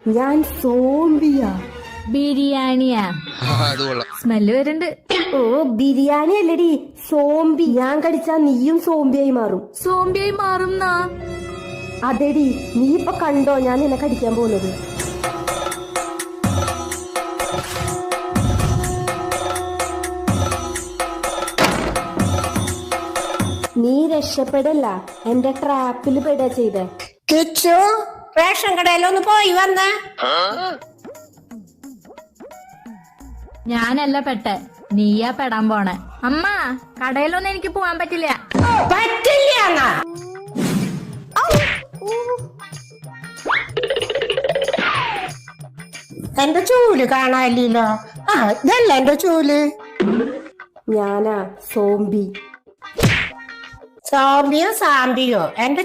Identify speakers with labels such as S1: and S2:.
S1: ഞാൻ സോംബിയാ.
S2: ബിരിയാണിയാ? സ്മെല്ല് വരുന്നുണ്ട്.
S1: ഓ ബിരിയാണി അല്ലടി, സോംബി. ഞാൻ കടിച്ചാ നീയും സോംബിയായി മാറും.
S2: സോംബിയായി മാറുന്നാ?
S1: അതെടി, നീ ഇപ്പൊ കണ്ടോ ഞാൻ നിന്നെ കടിക്കാൻ പോകുന്നത്. നീ രക്ഷപ്പെടല്ല, എന്റെ ട്രാപ്പിൽ പെടാ ചെയ്തേ.
S3: കിച്ചു, റേഷൻ കടയിലൊന്ന് പോയി വന്ന.
S2: ഞാനല്ല പെട്ടെ, നീയാ പെടാൻ പോണേ. അമ്മ, കടയിലൊന്നും എനിക്ക് പോവാൻ പറ്റില്ല.
S3: പറ്റില്ല. എന്റെ ചൂല് കാണാനില്ലല്ലോ. ആ, ഇതല്ല എന്റെ ചൂല്.
S1: ഞാനാ സോംബി.
S3: സോംബിയോ സാമ്പിയോ, എന്റെ